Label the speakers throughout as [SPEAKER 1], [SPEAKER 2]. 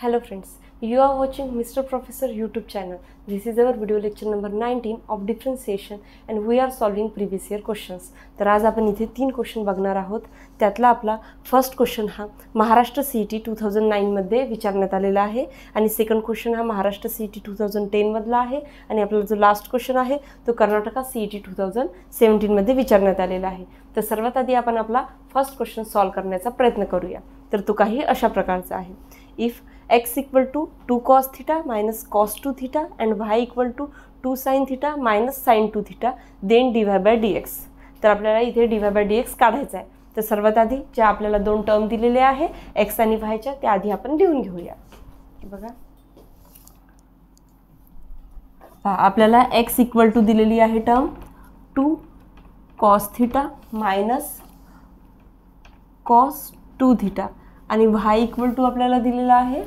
[SPEAKER 1] Hello friends, you are watching Mr. Professor YouTube channel. This is our video lecture number 19 of differentiation and we are solving previous year questions. तर आज आपण इथे 3 question बघणार आहोत. त्यातला आपला first question हा महाराष्ट्र CET 2009 मध्ये विचारण्यात आलेला आहे आणि सेकंड क्वेश्चन हा महाराष्ट्र CET 2010 मधला आहे आणि आपला जो लास्ट क्वेश्चन आहे तो कर्नाटका CET 2017 मध्ये विचारण्यात आलेला आहे. तर सर्वात आधी आपण आपला फर्स्ट क्वेश्चन सॉल्व करण्याचा प्रयत्न करूया. तर तो काही अशा प्रकारचा आहे. If x equal to 2 cos theta minus cos 2 theta and y equal to 2 sin theta minus sin 2 theta then dy by dx. तर आपल्याला इथे dy by dx काढायचा आहे. तर सर्वात आधी ज्या आपल्याला दोन टर्म दिलेले आहे x आणि y च्या त्या आधी आपण लिहून घेऊया. बघा आपल्याला x equal to दिलेली आहे term 2 cos theta minus cos 2 theta आणि y equal to आपल्याला दिलेला आहे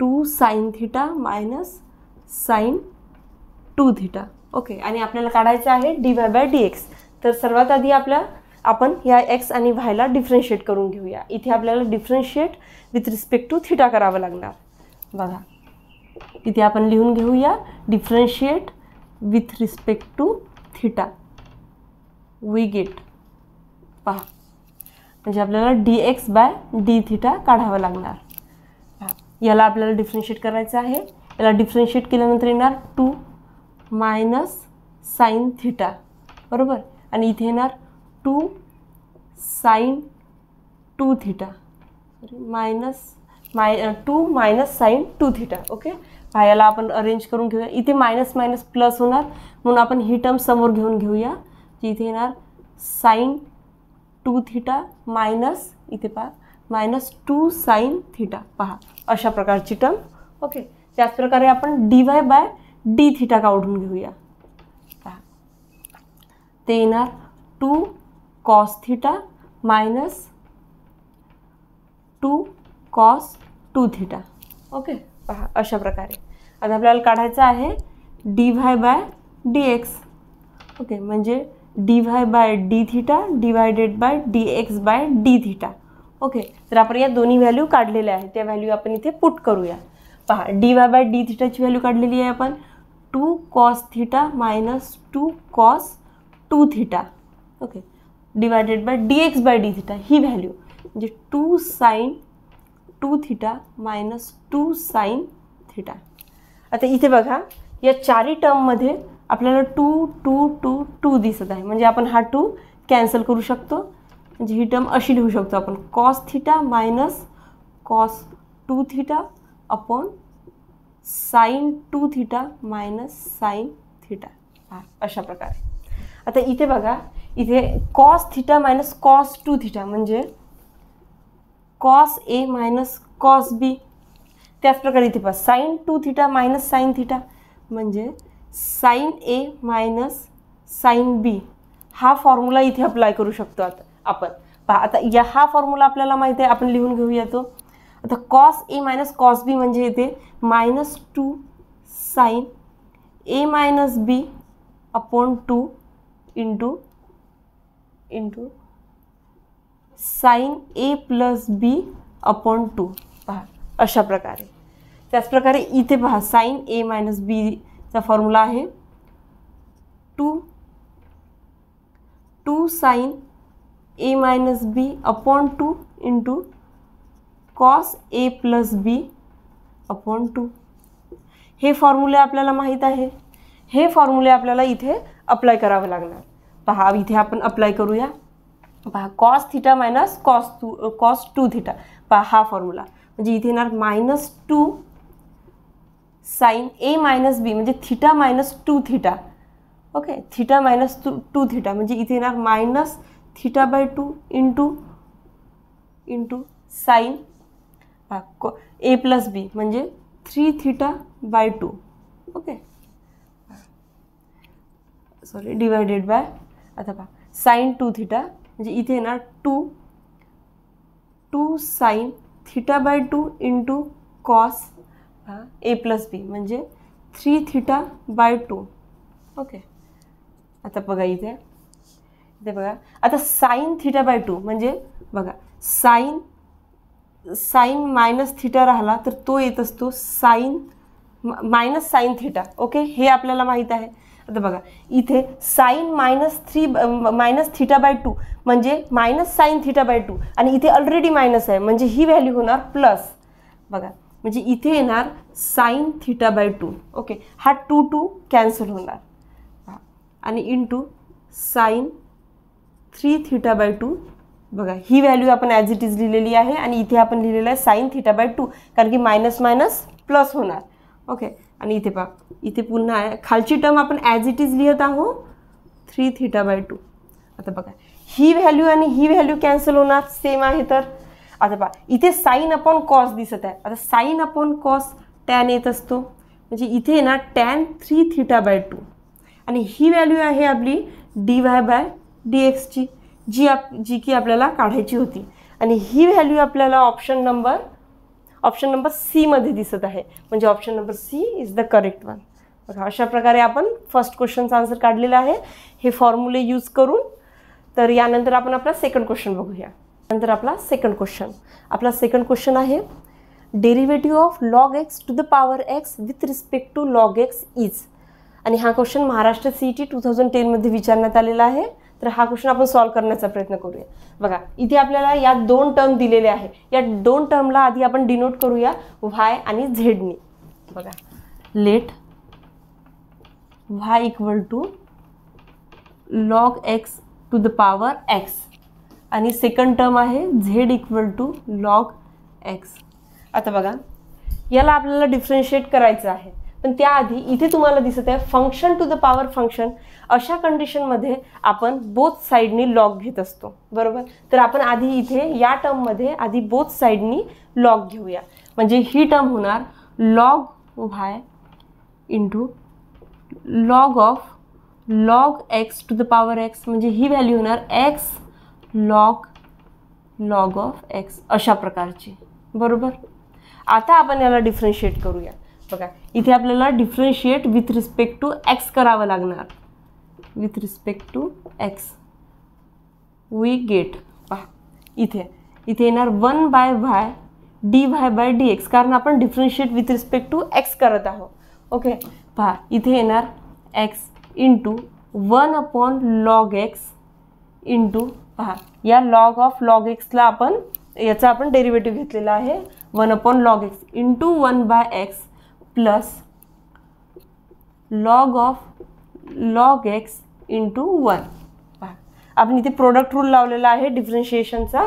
[SPEAKER 1] 2 sin theta minus sin 2 theta. Okay आणि आपल्याला काढायचं आहे dy by dx. तर सर्वात आधी आपण या x आणि y ला डिफरन्शिएट करून घेऊया. इथे आपल्याला differentiate with respect to theta करावं लागणार. बघा इथे आपण लिहून घेऊया differentiate with respect to theta. We get पहा म्हणजे आपल्याला dx बाय d थीटा काढावं लागणार. याला आपल्याला डिफरन्शिएट करायचं आहे. याला डिफरन्शिएट केल्यानंतर येणार 2 मायनस साइन थीटा बरोबर आणि इथे येणार 2 sine 2 theta minus 2 minus sine 2 theta. Okay याला आपण अरेंज करून घेऊया. इथे मायनस मायनस प्लस होणार म्हणून आपण ही टर्म समोर घेऊन घेऊया. इथे येणार साइन 2 थीटा मायनस इथे पहा मायनस 2 साइन थीटा. पहा अशा प्रकारची टर्म. ओके त्याच प्रकारे आपण dy बाय d थीटा काढून घेऊया. पहा ते येणार 2 cos theta minus 2 cos 2 theta. Okay पहा अशा प्रकारे आता आपल्याला काढायचं आहे dy बाय dx. ओके म्हणजे dy by d theta divided by dx by d theta. Okay तर आपण या दोन्ही व्हॅल्यू काढलेल्या आहेत त्या व्हॅल्यू आपण इथे पुट करूया. पहा dy बाय d थीटाची व्हॅल्यू काढलेली आहे आपण 2 cos theta minus 2 cos 2 theta. Okay divided by dx by d theta ही व्हॅल्यू म्हणजे 2 sin 2 theta minus 2 sin theta. आता इथे बघा या चारही टर्ममध्ये आपल्याला 2 2 2 2 दिसत आहे म्हणजे आपण हा 2 कॅन्सल करू शकतो. म्हणजे ही टर्म अशी लिहू शकतो आपण cos theta minus cos 2 theta upon sin 2 theta minus sin theta. अशा प्रकारे आता इथे बघा इथे cos theta minus cos 2 theta म्हणजे cos A minus cos B. त्याच प्रकारे इथे पहा sin 2 theta minus sin theta म्हणजे sin A minus sin B. हा फॉर्म्युला इथे अप्लाय करू शकतो आपण. पहा आता या हा फॉर्म्युला आपल्याला माहिती आहे आपण लिहून घेऊया तो. आता cos A minus cos B म्हणजे येते minus 2 sin A minus B upon 2 into sin A plus B upon 2. पहा अशा प्रकारे. त्याच प्रकारे इथे पहा sin A मायनस B चा फॉर्म्युला आहे 2 sin A minus B upon 2 into cos A plus B upon 2. हे फॉर्म्युले आपल्याला माहीत आहे. हे फॉर्म्युले आपल्याला इथे अप्लाय करावं लागणार. पहा इथे आपण अप्लाय करूया. पहा cos theta minus cos 2 theta. पहा हा फॉर्म्युला म्हणजे इथे येणार minus 2 sin A minus B म्हणजे theta minus 2 theta. Okay theta minus 2 theta म्हणजे इथे येणार minus theta by 2 into sine A plus B म्हणजे 3 theta by 2. Okay sorry divided by आता पहा साइन 2 थीटा म्हणजे इथे येणार 2 sine theta by 2 into cos A plus B म्हणजे 3 थीटा बाय 2. ओके आता बघा इथे बघा आता साइन थीटा बाय 2 म्हणजे बघा साइन साईन मायनस थिटा राहिला तर तो येत असतो sine minus sine theta. Okay, हे आपल्याला माहीत आहे. आता बघा इथे साईन मायनस थिटा बाय 2 म्हणजे मायनस साईन थिटा बाय 2 आणि इथे ऑलरेडी मायनस आहे म्हणजे ही व्हॅल्यू होणार प्लस. बघा म्हणजे इथे येणार साईन थिटा बाय 2. ओके, हा 2 कॅन्सल होणार आणि इंटू साईन 3 थिटा बाय 2. बघा ही व्हॅल्यू आपण ॲज इट इज लिहिलेली आहे आणि इथे आपण लिहिलेलं आहे साईन थिटा बाय 2 कारण की मायनस मायनस प्लस होणार. ओके, आणि इथे पहा इथे पुन्हा आहे खालची टर्म आपण ॲज इट इज लिहित आहोत 3 थिटा बाय 2. आता बघा ही व्हॅल्यू आणि ही व्हॅल्यू कॅन्सल होणार, सेम आहे. तर आता पहा इथे साईन अपॉन कॉस दिसत आहे. आता साईन अपॉन कॉस टॅन येत असतो म्हणजे इथे येणार टॅन 3 थिटा बाय 2 आणि ही व्हॅल्यू आहे आपली dy बाय dxची जी की आपल्याला काढायची होती आणि ही व्हॅल्यू आपल्याला ऑप्शन नंबर सी मध्ये दिसत आहे म्हणजे option number C is the correct one. बघा अशा प्रकारे आपण फर्स्ट क्वेश्चनचा आन्सर काढलेला आहे हे फॉर्म्युले यूज करून. तर यानंतर आपण आपला सेकंड क्वेश्चन बघूया. नंतर आपला सेकंड क्वेश्चन आहे derivative of log x to the power x with respect to log x is. आणि हा क्वेश्चन महाराष्ट्र CET 2010 मध्ये विचारण्यात आलेला आहे. तर हा क्वेश्चन आपण सॉल्व्ह करण्याचा प्रयत्न करूया. बघा इथे आपल्याला या 2 टर्म दिलेले आहे. या 2 टर्मला आधी आपण डिनोट करूया y आणि झेडनी. बघा let y equal to log x to the power x आणि सेकंड टर्म आहे z equal to log x. आता बघा याला आपल्याला डिफरन्शिएट करायचं आहे पण त्याआधी इथे तुम्हाला दिसत आहे function to the power function. अशा कंडिशनमध्ये आपण बोथ साईडनी लॉग घेत असतो, बरोबर. तर आपण आधी इथे या टर्ममध्ये आधी बोथ साईडनी लॉग घेऊया म्हणजे ही टर्म होणार log y into log of log x to the power x म्हणजे ही व्हॅल्यू होणार एक्स लॉग ऑफ एक्स अशा प्रकारची, बरोबर. आता आपण याला डिफरन्शिएट करूया. बघा इथे आपल्याला differentiate with respect to x करावं लागणार. With respect to x we get पहा इथे येणार 1 by y dy by dx कारण आपण differentiate with respect to x करत आहोत. ओके, पहा इथे येणार x into 1 upon log x into पहा या लॉग ऑफ लॉग एक्सला आपण याचा आपण डेरिव्हेटिव्ह घेतलेला आहे 1 upon log x into 1 by x plus log of log x into 1. पहा आपण इथे प्रोडक्ट रूल लावलेला आहे डिफरन्शिएशनचा.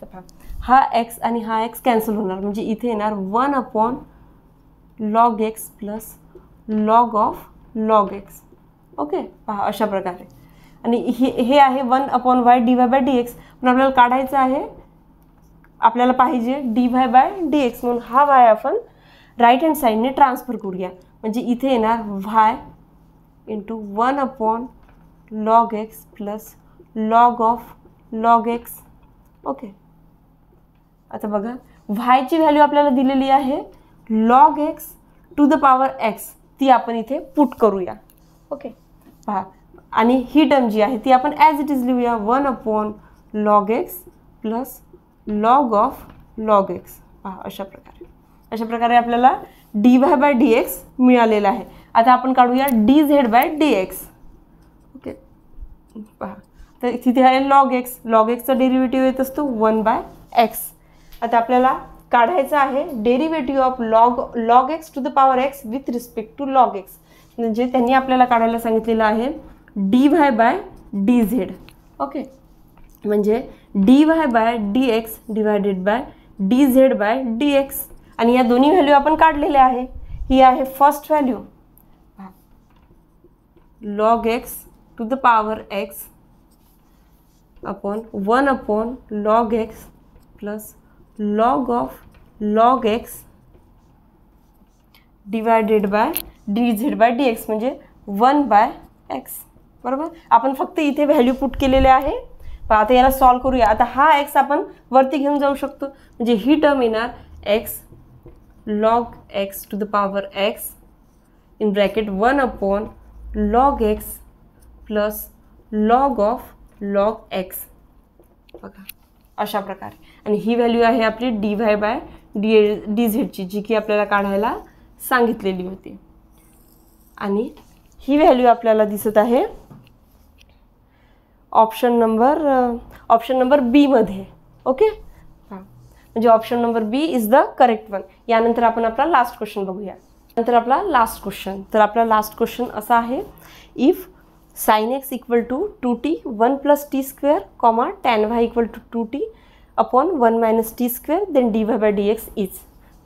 [SPEAKER 1] तर पहा हा एक्स आणि हा एक्स कॅन्सल होणार म्हणजे इथे येणार 1 upon log x plus log of log x. Okay, पहा अशा प्रकारे. आणि हे आहे 1 upon y dy by dx पण आपल्याला काढायचं आहे, आपल्याला पाहिजे dy बाय dx म्हणून हा वाय आपण राईट हँड साईडने ट्रान्सफर करूया म्हणजे इथे येणार y into 1 upon log x plus log of log x. Okay, आता बघा वायची व्हॅल्यू आपल्याला दिलेली आहे log x to the power x ती आपण इथे पुट करूया. ओके, पहा आणि ही टर्म जी आहे ती आपण ॲज इट इज लिहूया 1 upon log x plus log of log x. पहा अशा प्रकारे आपल्याला dy बाय dx मिळालेला आहे. आता आपण काढूया dz बाय dx. ओके, पहा तर तिथे आहे लॉग एक्सचा डेरिव्हेटिव्ह येत असतो 1 बाय एक्स. आता आपल्याला काढायचं आहे derivative of log x to the power x with respect to log x म्हणजे त्यांनी आपल्याला काढायला सांगितलेलं आहे dy बाय dz. ओके, म्हणजे dy by dx divided by dz by dx आणि या दोन्ही व्हॅल्यू आपण काढलेल्या आहे. ही आहे first value log x to the power x upon 1 upon log x plus log of log x divided by dz by dx म्हणजे 1 by x, बरोबर. आपण फक्त इथे व्हॅल्यू पुट केलेले आहे. पण आता याला सॉल्व करूया. आता हा एक्स आपण वरती घेऊन जाऊ शकतो म्हणजे ही टर्म येणार x log x to the power x in bracket 1 upon log x plus log of log x. बघा अशा प्रकारे. आणि ही व्हॅल्यू आहे आपली dy/dz ची, जी की आपल्याला काढायला सांगितलेली होती. आणि ही व्हॅल्यू आपल्याला दिसत आहे ऑप्शन नंबर बी मध्ये. ओके, म्हणजे option number B is the correct one. यानंतर आपण आपला लास्ट क्वेश्चन बघूया. नंतर आपला लास्ट क्वेश्चन. तर आपला लास्ट क्वेश्चन असा आहे, if sin x equal to 2t 1 + t², tan y equal to 2t upon 1 - t² then dy/dx is.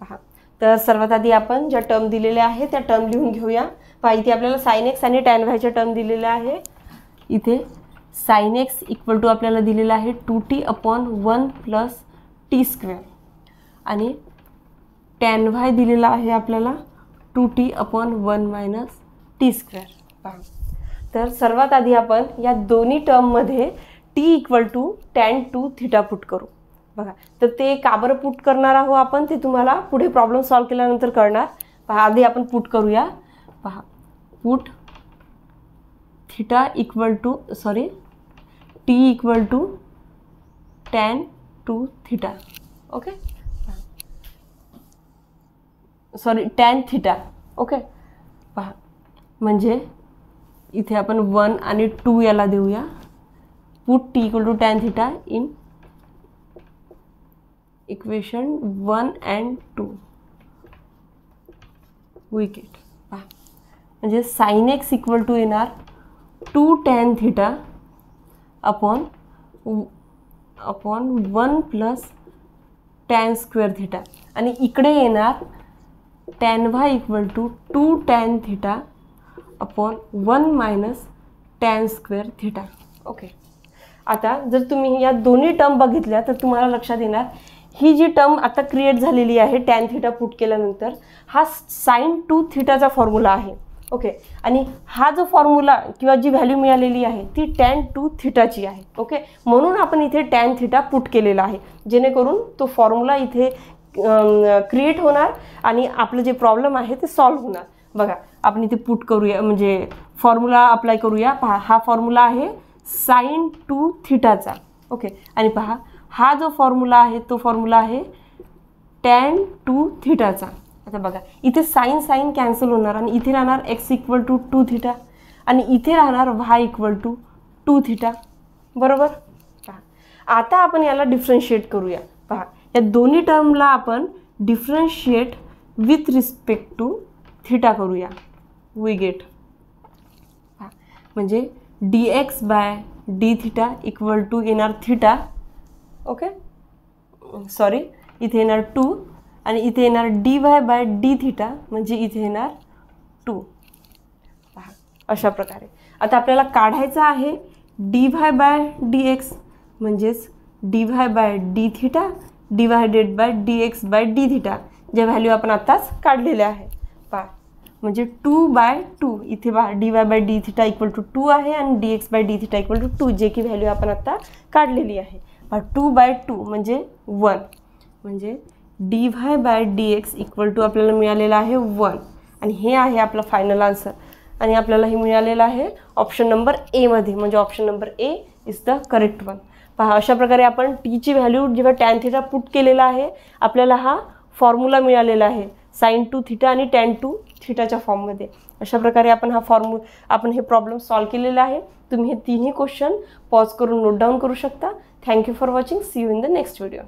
[SPEAKER 1] पहा, तर सर्वात आधी आपण ज्या टर्म दिलेल्या आहे त्या टर्म लिहून घेऊया. पहा, इथे आपल्याला sin x आणि tan y च्या टर्म दिलेल्या आहे. इथे sin x इक्वल टू आपल्याला दिलेला आहे 2t अपॉन 1 + t² आणि tan y दिलेला आहे आपल्याला 2t अपॉन 1 - t². पहा, तर सर्वात आधी आपण या दोन्ही टर्ममध्ये t equal to tan 2θ put करू. बघा, तर ते का बरं पुट करणार आहोत आपण ते तुम्हाला पुढे प्रॉब्लेम सॉल्व केल्यानंतर कळणार. पहा, आधी आपण पुट करूया. पहा, put θ equal to t equal to tan 2θ. Okay, tan θ. Okay, पहा, म्हणजे इथे आपण 1 आणि 2 याला देऊया. Put t equal to tan θ in equation 1 and 2 we get. पहा, म्हणजे sin x इक्वल टू येणार 2 tan θ अपॉन 1 + tan² θ आणि इकडे येणार tan y equal to 2 tan θ upon 1 - tan² θ. Okay, आता जर तुम्ही या दोन्ही टर्म बघितल्या तर तुम्हाला लक्षात येणार ही जी टर्म आता क्रिएट झालेली आहे tan θ पुट केल्यानंतर हा sin 2θ चा फॉर्म्युला आहे. ओके, आणि हा जो फॉर्म्युला किंवा जी व्हॅल्यू मिळालेली आहे ती tan 2θ ची आहे. ओके, म्हणून आपण इथे tan θ पुट केलेला आहे, जेणेकरून तो फॉर्म्युला इथे क्रिएट होणार आणि आपलं जे प्रॉब्लेम आहे ते सॉल्व्ह होणार. बघा, आपण इथे पुट करूया, म्हणजे फॉर्म्युला अप्लाय करूया. पहा, हा फॉर्म्युला आहे sin 2θ चा. ओके, आणि पहा, हा जो फॉर्म्युला आहे तो फॉर्म्युला आहे tan 2θ चा. आता बघा, इथे साइन कॅन्सल होणार आणि इथे राहणार x इक्वल टू 2θ आणि इथे राहणार y इक्वल टू 2θ. बरोबर. पहा, आता आपण याला डिफरन्शिएट करूया. पहा, या दोन्ही टर्मला आपण डिफरन्शिएट विथ रिस्पेक्ट टू θ करूया. We get. पहा, म्हणजे dx/dθ इक्वल टू येणार θ. ओके, सॉरी, इथे येणार 2 आणि इथे येणार dy/dθ म्हणजे इथे येणार 2. पहा, अशा प्रकारे आता आपल्याला काढायचं आहे dy/dx म्हणजेच dy/dθ /dx/dθ ज्या व्हॅल्यू आपण आताच काढलेल्या आहे. पहा, म्हणजे 2/2 इथे पहा dy/dθ इक्वल टू 2 आहे आणि dx/dθ इक्वल टू 2 जे की व्हॅल्यू आपण आता काढलेली आहे. पहा, 2/2 म्हणजे 1 म्हणजे dy/dx इक्वल टू आपल्याला मिळालेला आहे 1 आणि हे आहे आपला फायनल आन्सर. आणि आपल्याला हे मिळालेलं आहे ऑप्शन नंबर ए मध्ये, म्हणजे option number A is the correct one. पहा, अशा प्रकारे आपण टी ची व्हॅल्यू जेव्हा tan θ पुट केलेला आहे आपल्याला हा फॉर्म्युला मिळालेला आहे sin 2θ आणि tan 2θ च्या फॉर्ममध्ये. अशा प्रकारे आपण आपण हे प्रॉब्लेम सॉल्व केलेला आहे. तुम्ही हे तिन्ही क्वेश्चन पॉज करून नोट डाऊन करू शकता. Thank you for watching. See you in the next video.